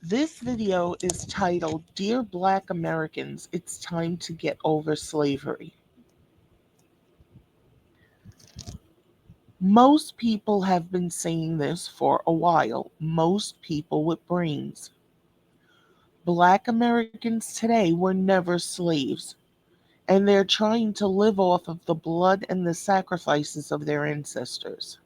This video is titled, Dear Black Americans, It's Time to Get Over Slavery. Most people have been saying this for a while. Most people with brains. Black Americans today were never slaves, and they're trying to live off of the blood and the sacrifices of their ancestors.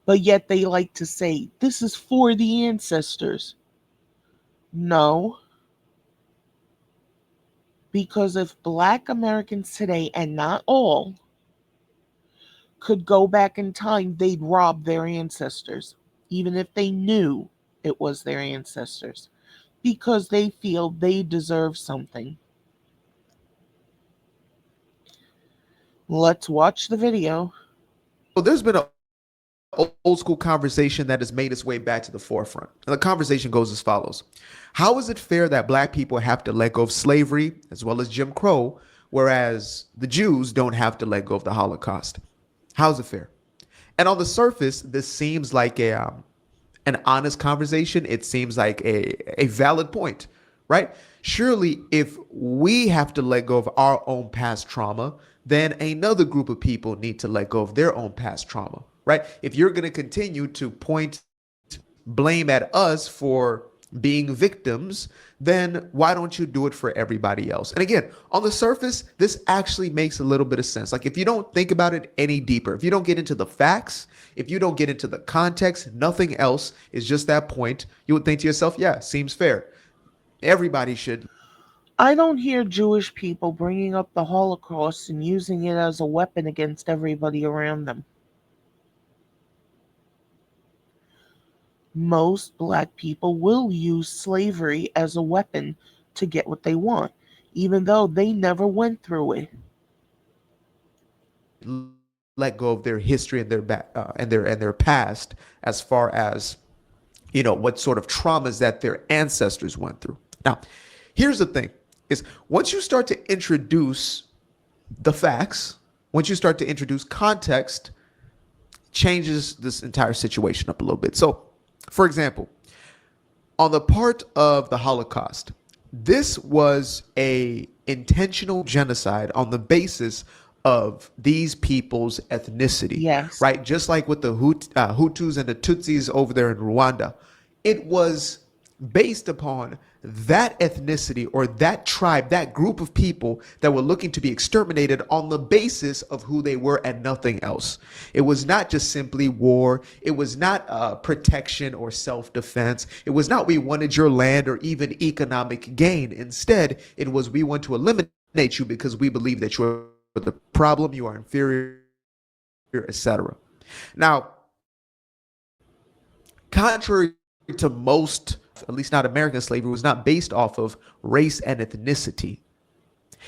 But yet they like to say, this is for the ancestors. No, because if Black Americans today, and not all, could go back in time, they'd rob their ancestors, even if they knew it was their ancestors, because they feel they deserve something. Let's watch the video. So there's been an old school conversation that has made its way back to the forefront. And the conversation goes as follows. How is it fair that black people have to let go of slavery as well as Jim Crow, whereas the Jews don't have to let go of the Holocaust? How's it fair? And on the surface, this seems like an honest conversation. It seems like a valid point, right? Surely, if we have to let go of our own past trauma, then another group of people need to let go of their own past trauma, right? If you're going to continue to point blame at us for being victims, then why don't you do it for everybody else? And again, on the surface, this actually makes a little bit of sense. Like if you don't think about it any deeper, if you don't get into the facts, if you don't get into the context, nothing else is just that point, you would think to yourself, yeah, seems fair. Everybody should. I don't hear Jewish people bringing up the Holocaust and using it as a weapon against everybody around them. Most Black people will use slavery as a weapon to get what they want, even though they never went through it. Let go of their history and their past, as far as what sort of traumas that their ancestors went through. Now, here's the thing: is once you start to introduce the facts, once you start to introduce context, changes this entire situation up a little bit. So, for example, on the part of the Holocaust, this was a intentional genocide on the basis of these people's ethnicity, Yes. right? Just like with the Hutus and the Tutsis over there in Rwanda, it was based upon that ethnicity or that tribe, that group of people that were looking to be exterminated on the basis of who they were and nothing else. It was not just simply war. It was not protection or self-defense. It was not we wanted your land or even economic gain. Instead, it was we want to eliminate you because we believe that you're the problem, you are inferior, etc. Now, contrary to most, at least not American slavery, was not based off of race and ethnicity.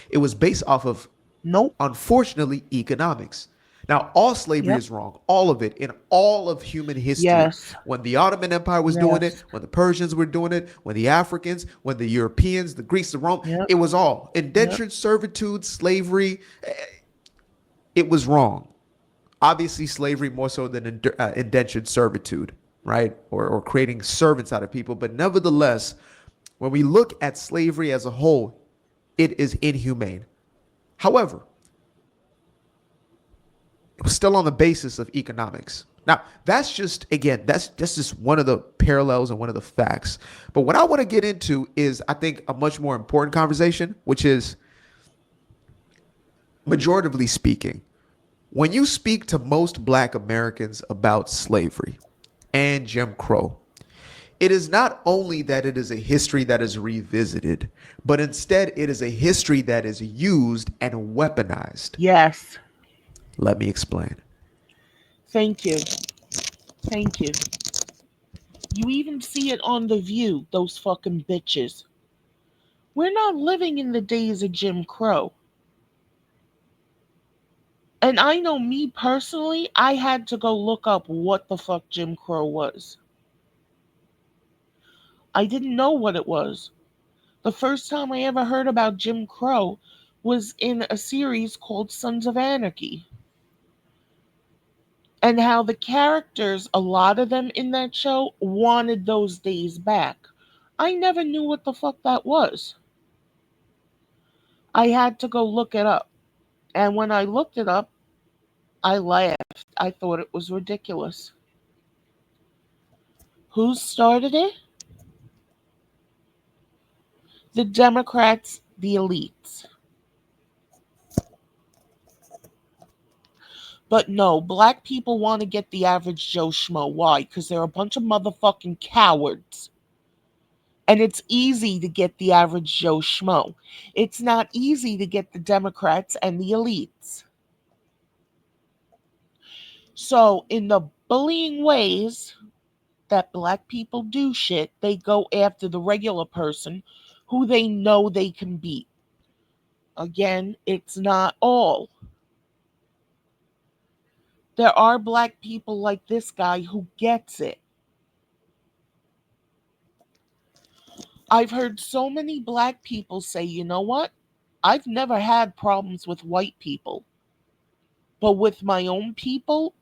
It was based off of, Nope. unfortunately, economics. Now, all slavery Yep. is wrong, all of it, in all of human history. Yes. When the Ottoman Empire was doing it, Yes. when the Persians were doing it, when the Africans, when the Europeans, the Greeks, the Rome, Yep. it was all Yep. indentured servitude, slavery. It was wrong. Obviously, slavery more so than indentured servitude, right? Or creating servants out of people. But nevertheless, when we look at slavery as a whole, it is inhumane. However, it was still on the basis of economics. Now, that's just, again, that's just one of the parallels and one of the facts. But what I want to get into is, I think, a much more important conversation, which is, majoritively speaking, when you speak to most black Americans about slavery and Jim Crow, it is not only that it is a history that is revisited, but instead it is a history that is used and weaponized. Yes. Let me explain. Thank you. Thank you. You even see it on The View, those fucking bitches. We're not living in the days of Jim Crow. And I know me personally, I had to go look up what the fuck Jim Crow was. I didn't know what it was. The first time I ever heard about Jim Crow was in a series called Sons of Anarchy. And how the characters, a lot of them in that show, wanted those days back. I never knew what the fuck that was. I had to go look it up. And when I looked it up, I laughed. I thought it was ridiculous. Who started it? The Democrats, the elites. But no, black people want to get the average Joe Schmo. Why? Because they're a bunch of motherfucking cowards. And it's easy to get the average Joe Schmo. It's not easy to get the Democrats and the elites. So, in the bullying ways that black people do shit, they go after the regular person who they know they can beat. Again, it's not all. There are black people like this guy who gets it. I've heard so many black people say, you know what? I've never had problems with white people. But with my own people,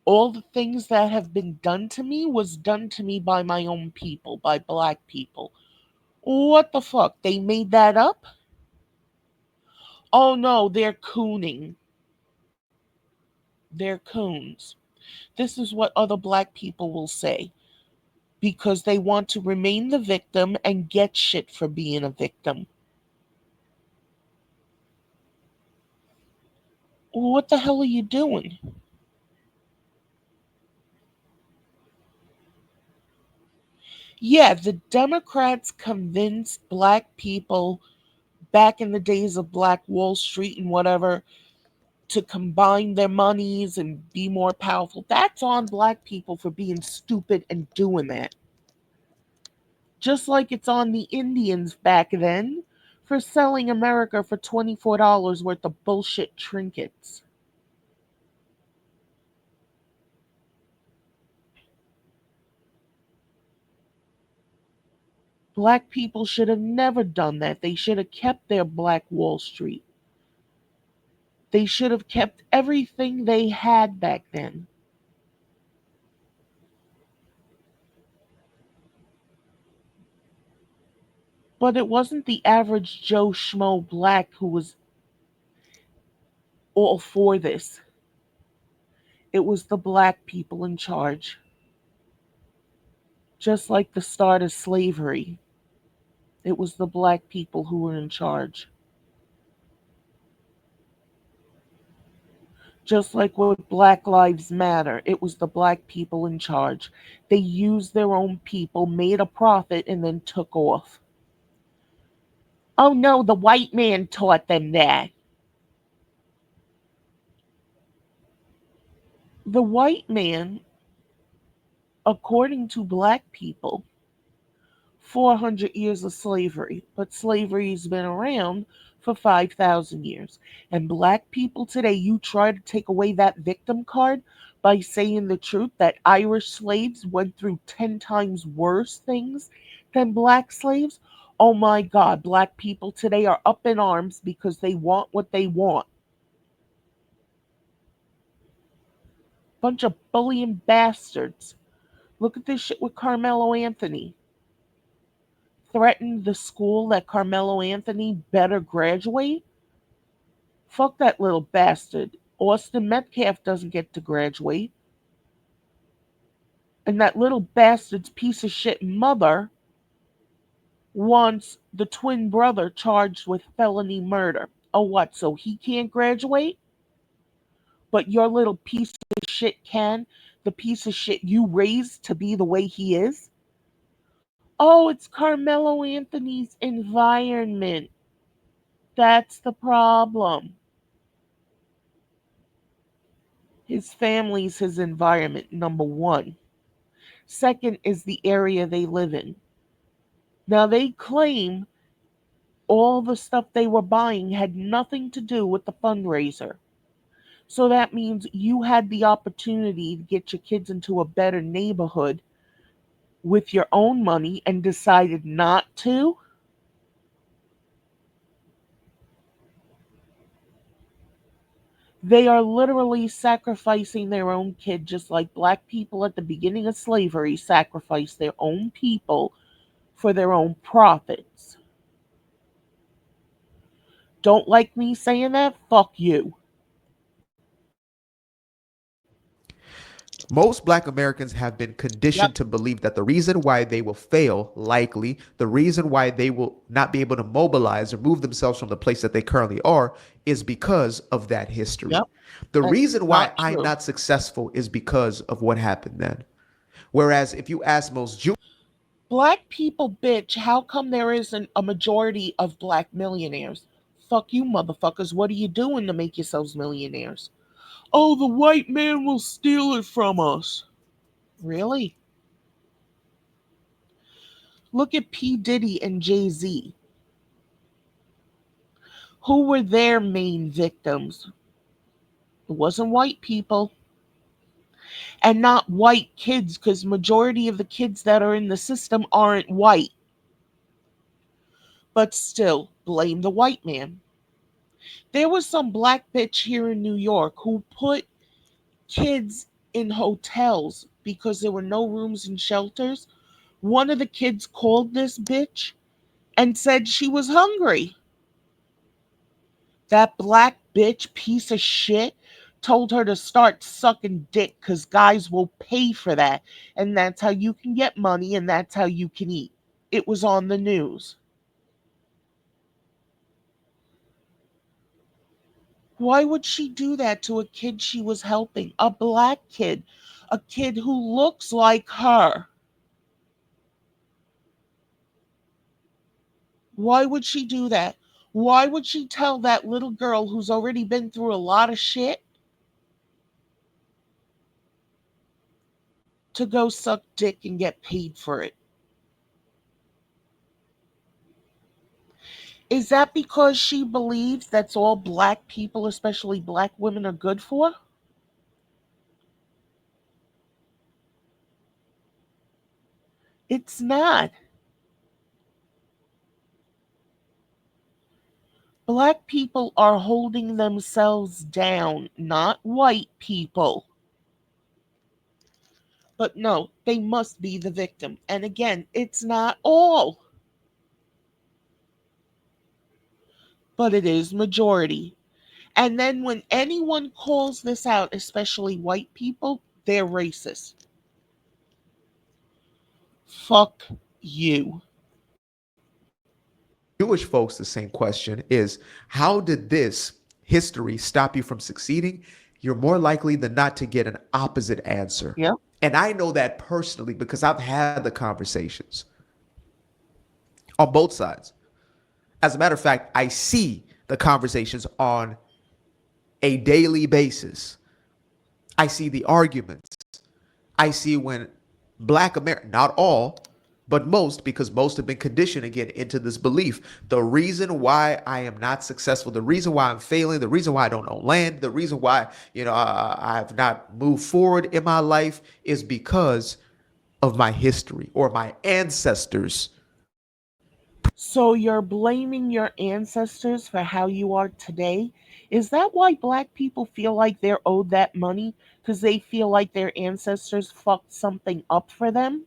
all the things that have been done to me was done to me by my own people, by black people. What the fuck? They made that up? Oh no, they're cooning. They're coons. This is what other black people will say because they want to remain the victim and get shit for being a victim. What the hell are you doing? Yeah, the Democrats convinced black people back in the days of Black Wall Street and whatever to combine their monies and be more powerful. That's on black people for being stupid and doing that. Just like it's on the Indians back then for selling America for $24 worth of bullshit trinkets. Black people should have never done that. They should have kept their Black Wall Street. They should have kept everything they had back then. But it wasn't the average Joe Schmo black who was all for this. It was the black people in charge. Just like the start of slavery, it was the black people who were in charge. Just like with Black Lives Matter, it was the black people in charge. They used their own people, made a profit, and then took off. Oh no, the white man taught them that. The white man, according to black people, 400 years of slavery, but slavery's been around for 5,000 years. And black people today, you try to take away that victim card by saying the truth that Irish slaves went through 10 times worse things than black slaves. Oh my God, black people today are up in arms because they want what they want. Bunch of bullying bastards. Look at this shit with Carmelo Anthony. Threatened the school that Carmelo Anthony better graduate? Fuck that little bastard. Austin Metcalf doesn't get to graduate. And that little bastard's piece of shit mother wants the twin brother charged with felony murder. Oh, what? So he can't graduate? But your little piece of shit can? The piece of shit you raised to be the way he is? Oh, it's Carmelo Anthony's environment. That's the problem. His family's his environment, number one. Second is the area they live in. Now, they claim all the stuff they were buying had nothing to do with the fundraiser. So that means you had the opportunity to get your kids into a better neighborhood with your own money and decided not to? They are literally sacrificing their own kid, just like black people at the beginning of slavery sacrificed their own people for their own profits. Don't like me saying that? Fuck you. Most black Americans have been Yep. conditioned to believe that the reason why they will fail, likely, the reason why they will not be able to mobilize or move themselves from the place that they currently are, is because of that history. Yep. The That's reason why not I'm true. not successful is because of what happened then. Whereas if you ask most Jewish Black people bitch, how come there isn't a majority of black millionaires? Fuck you, motherfuckers. What are you doing to make yourselves millionaires? Oh, the white man will steal it from us. Really? Look at P. Diddy and Jay Z. Who were their main victims? It wasn't white people. And not white kids, because majority of the kids that are in the system aren't white. But still, blame the white man. There was some black bitch here in New York who put kids in hotels because there were no rooms in shelters. One of the kids called this bitch and said she was hungry. That black bitch piece of shit told her to start sucking dick because guys will pay for that. And that's how you can get money and that's how you can eat. It was on the news. Why would she do that to a kid she was helping? A black kid, a kid who looks like her. Why would she do that? Why would she tell that little girl who's already been through a lot of shit to go suck dick and get paid for it? Is that because she believes that's all black people, especially black women, are good for? It's not. Black people are holding themselves down, not white people. But no, they must be the victim. And again, it's not all, but it is majority. And then when anyone calls this out, especially white people, they're racist. Fuck you. folks the same question is, how did this history stop you from succeeding? You're more likely than not to get an opposite answer. Yep. And I know that personally because I've had the conversations on both sides. As a matter of fact, I see the conversations on a daily basis. I see the arguments. I see when black America, not all, but most, because most have been conditioned again into this belief. The reason why I am not successful, the reason why I'm failing, the reason why I don't own land, the reason why I have not moved forward in my life is because of my history or my ancestors. So you're blaming your ancestors for how you are today? Is that why black people feel like they're owed that money? Because they feel like their ancestors fucked something up for them?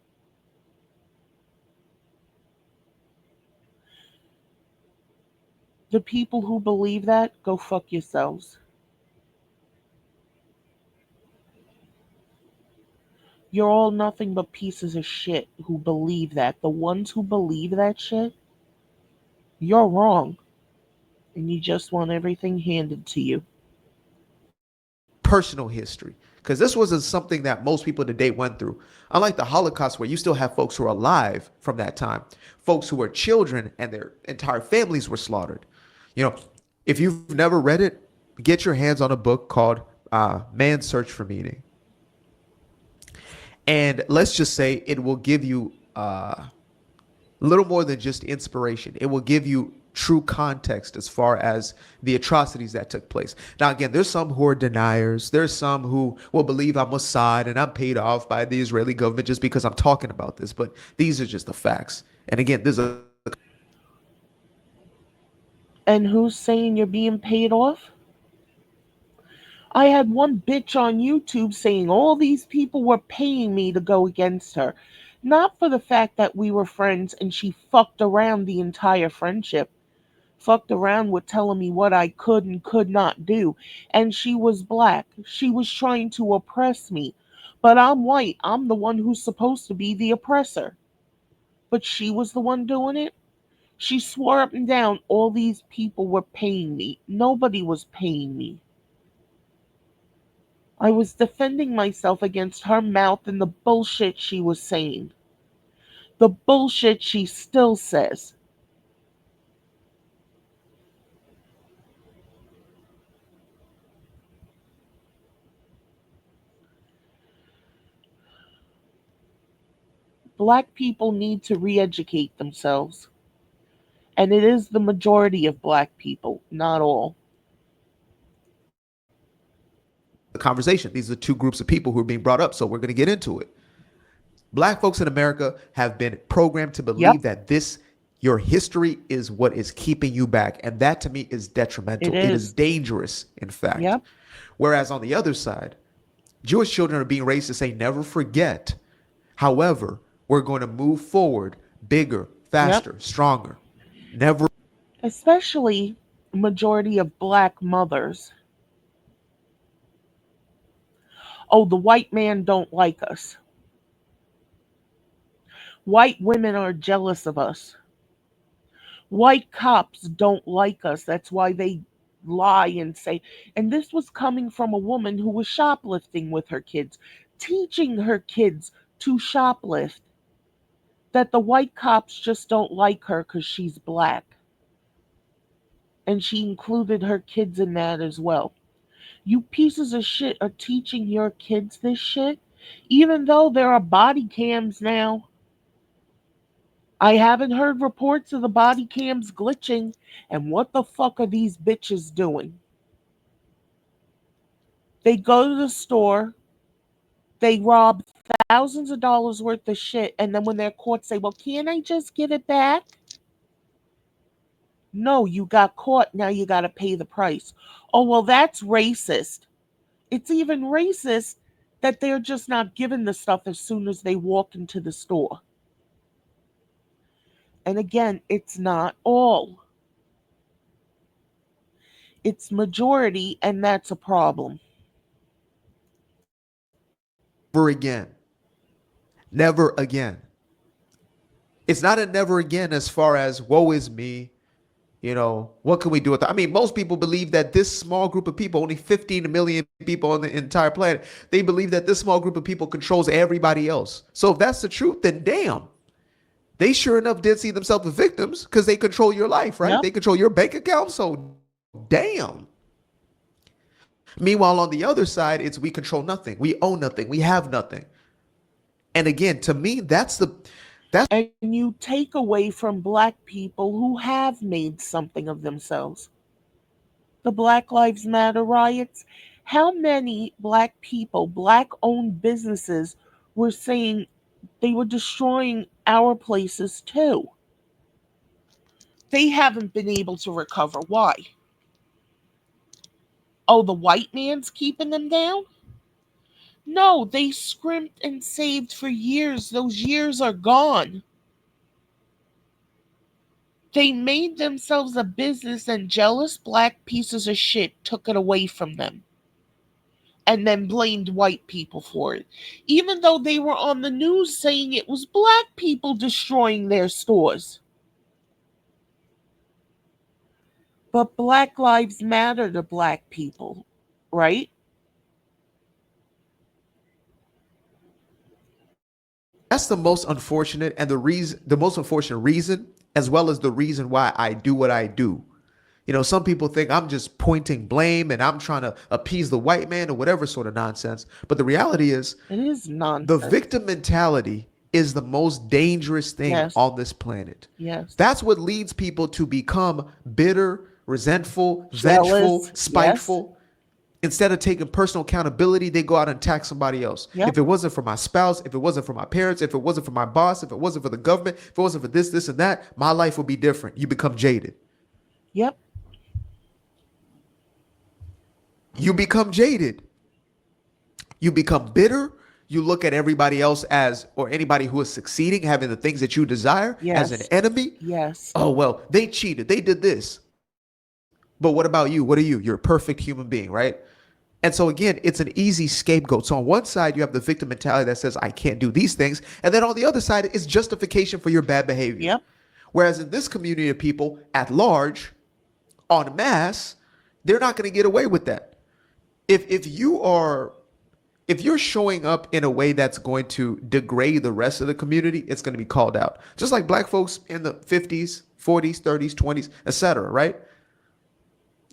The people who believe that, go fuck yourselves. You're all nothing but pieces of shit who believe that. The ones who believe that shit, you're wrong. And you just want everything handed to you. Personal history, because this wasn't something that most people today went through. Unlike the Holocaust, where you still have folks who are alive from that time, folks who were children and their entire families were slaughtered. You know, if you've never read it, get your hands on a book called Man's Search for Meaning. And let's just say it will give you little more than just inspiration. It will give you true context as far as the atrocities that took place. Now, again, there's some who are deniers. There's some who will believe I'm Mossad and I'm paid off by the Israeli government just because I'm talking about this. But these are just the facts. And again, there's a And who's saying you're being paid off? I had one bitch on YouTube saying all these people were paying me to go against her. Not for the fact that we were friends and she fucked around the entire friendship. Fucked around with telling me what I could and could not do. And she was black. She was trying to oppress me. But I'm white. I'm the one who's supposed to be the oppressor. But she was the one doing it. She swore up and down all these people were paying me. Nobody was paying me. I was defending myself against her mouth and the bullshit she was saying. The bullshit she still says. Black people need to re educate themselves. And it is the majority of black people, not all. The conversation. These are two groups of people who are being brought up, so we're going to get into it. Black folks in America have been programmed to Yep, believe that your history is what is keeping you back. And that to me is it detrimental. It is is. dangerous, in fact. Yep, Whereas on the other side, Jewish children are being raised to say, never forget. However, we're going to move forward bigger, yep. faster, stronger. Never. Especially majority of black mothers. Oh, the white man don't like us. White women are jealous of us. White cops don't like us. That's why they lie and say. And this was coming from a woman who was shoplifting with her kids, teaching her kids to shoplift. That the white cops just don't like her because she's black. And she included her kids in that as well. You pieces of shit are teaching your kids this shit, even though there are body cams now. I haven't heard reports of the body cams glitching. And what the fuck are these bitches doing? They go to the store, they rob thousands of dollars worth of shit, and then when they're caught, say, well, can't I just give it back? No, you got caught, now you got to pay the price. Oh, well, that's racist. It's even racist that they're just not given the stuff as soon as they walk into the store. And again, it's not all, it's majority, and that's a problem. Again. Never again. It's not a never again as far as woe is me. What can we do with that? I mean, most people believe that this small group of people, only 15 million people on the entire planet, they believe that this small group of people controls everybody else. So if that's the truth, then damn, they sure enough did see themselves as victims because they control your life, right? Yep, They control your bank account. So damn. Meanwhile, on the other side, it's we control nothing. We own nothing. We have nothing. And again, to me, that's and you take away from black people who have made something of themselves. The Black Lives Matter riots, how many black people, black owned businesses were saying they were destroying our places too? They haven't been able to recover. Why? Oh, the white man's keeping them down? No, they scrimped and saved for years. Those years are gone. They made themselves a business and jealous black pieces of shit took it away from them and then blamed white people for it. Even though they were on the news saying it was black people destroying their stores. But Black Lives Matter to black people, right? the most unfortunate and the most unfortunate reason, as well as the reason why I do what I do. Some people think I'm just pointing blame and I'm trying to appease the white man or whatever sort of nonsense. But the reality is, It is the nonsense. victim mentality is the most dangerous thing Yes, on this planet. yes. That's what leads people to become bitter, resentful, vengeful, Jealous, yes. spiteful. Instead of taking personal accountability, they go out and attack somebody else. Yep, If it wasn't for my spouse, if it wasn't for my parents, if it wasn't for my boss, if it wasn't for the government, if it wasn't for this, and that, my life would be different. You become jaded. yep. You become jaded. You become bitter. You look at everybody else as, or anybody who is succeeding, having the things that you desire, as an Yes. enemy. Yes. Oh, well, they cheated. They did this. But what about you? What are you? You're a perfect human being, right? And so again, it's an easy scapegoat. So on one side, you have the victim mentality that says, I can't do these things. And then on the other side, it's justification for your bad behavior. Yep. Whereas in this community of people at large, en masse, they're not going to get away with that. If you're showing up in a way that's going to degrade the rest of the community, it's going to be called out. Just like black folks in the 50s, 40s, 30s, 20s, etc., right?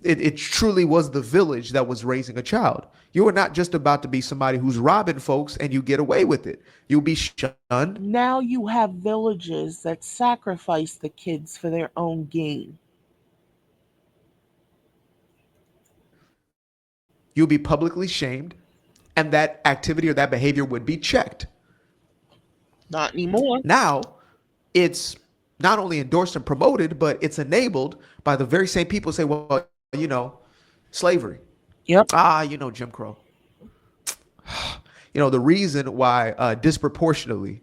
It truly was the village that was raising a child. You are not just about to be somebody who's robbing folks and you get away with it. You'll be shunned. Now you have villages that sacrifice the kids for their own gain. You'll be publicly shamed, and that activity or that behavior would be checked. Not anymore. Now, it's not only endorsed and promoted, but it's enabled by the very same people who say, well, slavery. Yep. Jim Crow. The reason why disproportionately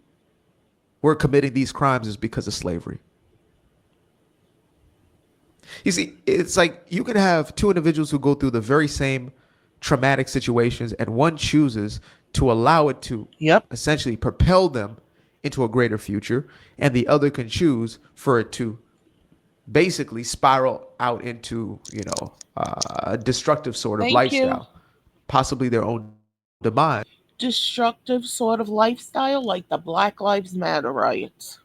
we're committing these crimes is because of slavery. You see, it's like you can have two individuals who go through the very same traumatic situations, and one chooses to allow it to Yep. essentially propel them into a greater future, and the other can choose for it to basically spiral out into, a destructive sort of Thank you. lifestyle, possibly their own demise. Destructive sort of lifestyle like the Black Lives Matter riots.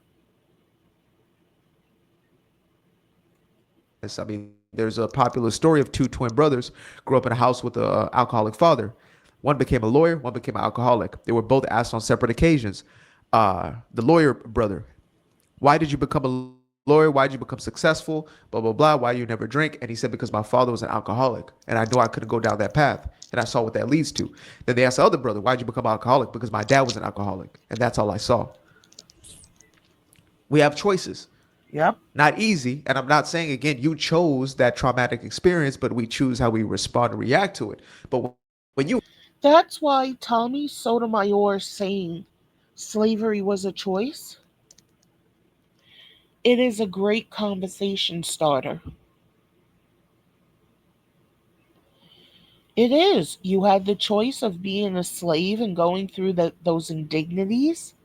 I mean, there's a popular story of two twin brothers grew up in a house with an alcoholic father. One became a lawyer, one became an alcoholic. They were both asked on separate occasions. The lawyer brother, why did you become a lawyer? Why did you become successful? Blah, blah, blah. Why you never drink? And he said, because my father was an alcoholic and I knew I couldn't go down that path. And I saw what that leads to. Then they asked the other brother, why did you become an alcoholic? Because my dad was an alcoholic. And that's all I saw. We have choices. Yep. Not easy. And I'm not saying, again, you chose that traumatic experience, but we choose how we respond and react to it. But when you... That's why Tommy Sotomayor saying slavery was a choice, it is a great conversation starter. It is. You had the choice of being a slave and going through those indignities,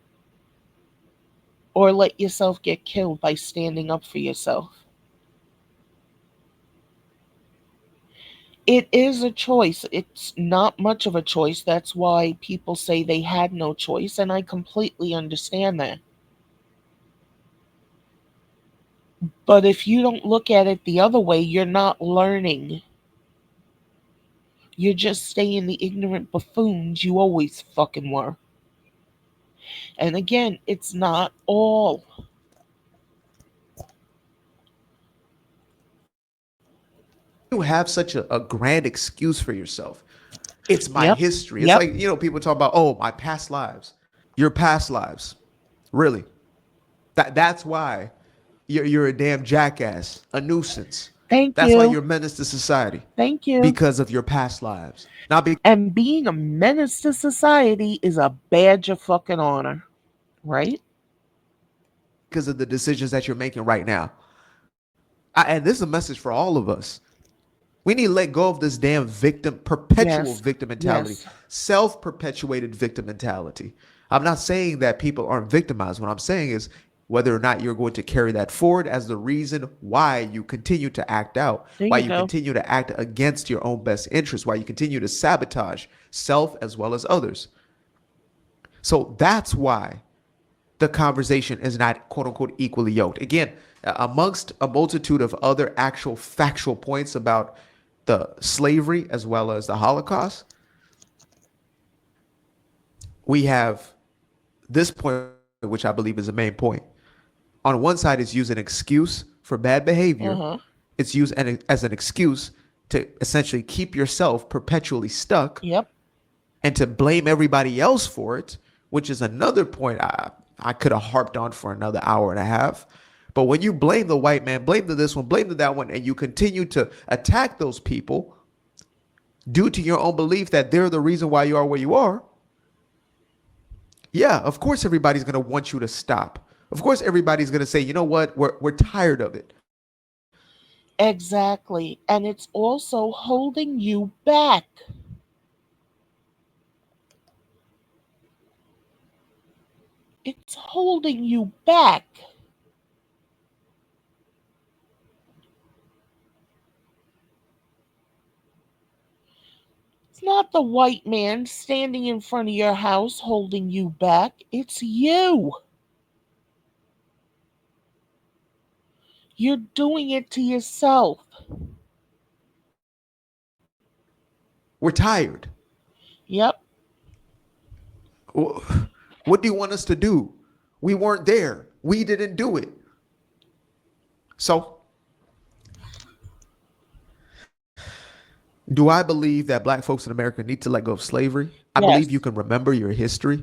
or let yourself get killed by standing up for yourself. It is a choice. It's not much of a choice. That's why people say they had no choice, and I completely understand that. But if you don't look at it the other way, you're not learning. You're just staying the ignorant buffoons you always fucking were. And again, it's not all. You have such a grand excuse for yourself. It's my Yep. history. It's Yep. like, people talk about, oh, my past lives. Your past lives. Really? That's why you're a damn jackass, a nuisance. Thank That's why you. you're a menace to society, Thank you. because of your past lives. Not And being a menace to society is a badge of fucking honor, right? because of the decisions that you're making right now. And this is a message for all of us. We need to let go of this damn perpetual Yes. victim mentality, Yes. self-perpetuated victim mentality. I'm not saying that people aren't victimized. What I'm saying is whether or not you're going to carry that forward as the reason why you continue to act out, There why you you go. continue to act against your own best interest, why you continue to sabotage self as well as others. So that's why the conversation is not quote unquote equally yoked. Again, amongst a multitude of other actual factual points about the slavery as well as the Holocaust, we have this point, which I believe is the main point. On one side, it's used an excuse for bad behavior. Uh-huh. It's used as an excuse to essentially keep yourself perpetually stuck Yep. and to blame everybody else for it, which is another point I could have harped on for another hour and a half. But when you blame the white man, blame the this one, blame the that one, and you continue to attack those people, due to your own belief that they're the reason why you are where you are, yeah, of course everybody's going to want you to stop. Of course everybody's going to say, you know what, we're tired of it. Exactly. And it's also holding you back. It's holding you back. It's not the white man standing in front of your house holding you back. It's you. You're doing it to yourself. We're tired. Yep. What do you want us to do? We weren't there. We didn't do it. So, do I believe that black folks in America need to let go of slavery? I believe you Yes. can remember your history.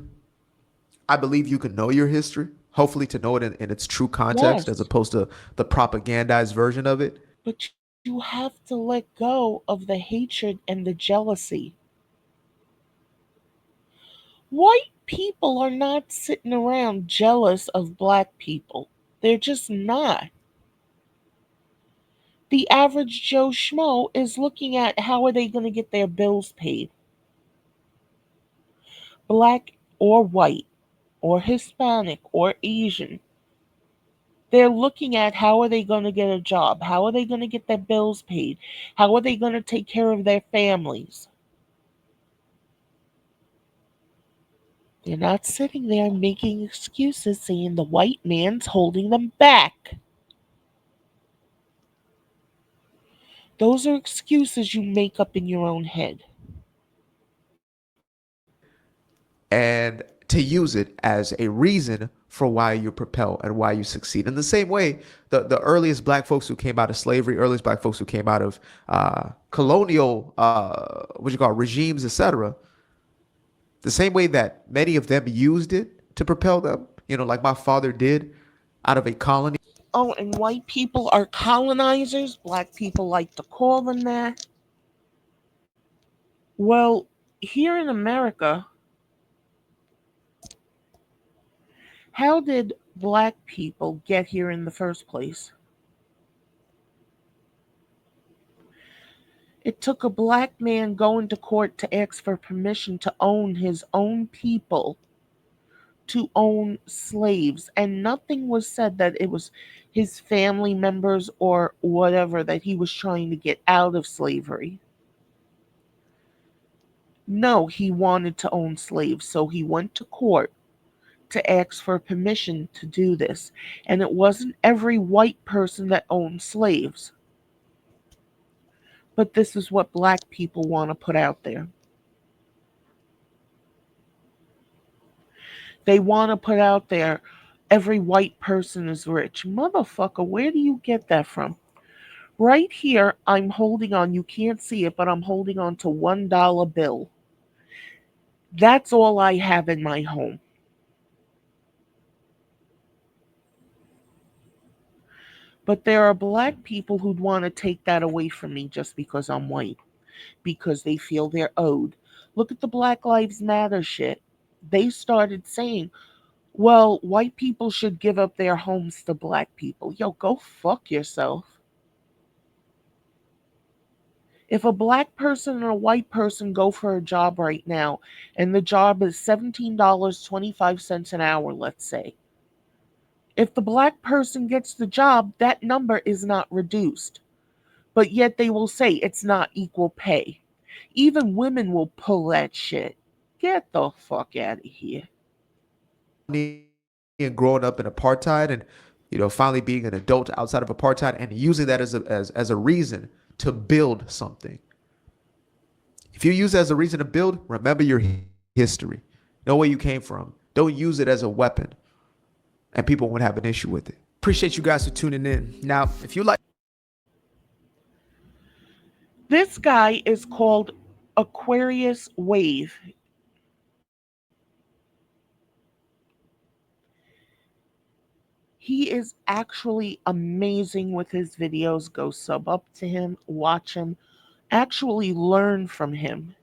I believe you can know your history, hopefully to know it in its true context as Yes. opposed to the propagandized version of it. But you have to let go of the hatred and the jealousy. White people are not sitting around jealous of black people. They're just not. The average Joe Schmo is looking at how are they going to get their bills paid, black or white or Hispanic or Asian. They're looking at how are they going to get a job? How are they going to get their bills paid? How are they going to take care of their families? They're not sitting there making excuses saying the white man's holding them back. Those are excuses you make up in your own head. And to use it as a reason for why you propel and why you succeed. In the same way, the earliest black folks who came out of slavery, earliest black folks who came out of colonial, what you call regimes, etc., the same way that many of them used it to propel them, like my father did out of a colony. Oh, and white people are colonizers. Black people like to call them that. Well, here in America, how did black people get here in the first place? It took a black man going to court to ask for permission to own his own people, to own slaves, and nothing was said that it was his family members or whatever that he was trying to get out of slavery. No, he wanted to own slaves, so he went to court to ask for permission to do this. And it wasn't every white person that owned slaves, but this is what black people want to put out there. They want to put out there every white person is rich. Motherfucker, where do you get that from? Right here, I'm holding on, you can't see it, but I'm holding on to $1 bill. That's all I have in my home. But there are black people who'd want to take that away from me just because I'm white, because they feel they're owed. Look at the Black Lives Matter shit. They started saying, well, white people should give up their homes to black people. Yo, go fuck yourself. If a black person and a white person go for a job right now, and the job is $17.25 an hour, let's say, if the black person gets the job, that number is not reduced. But yet they will say it's not equal pay. Even women will pull that shit. Get the fuck out of here. And growing up in apartheid and finally being an adult outside of apartheid and using that as a reason to build something. If you use it as a reason to build, remember your history. Know where you came from. Don't use it as a weapon, and people won't have an issue with it. Appreciate you guys for tuning in. Now, if you like, This guy is called Aquarius Wave. He is actually amazing with his videos. Go sub up to him, watch him. Actually learn from him.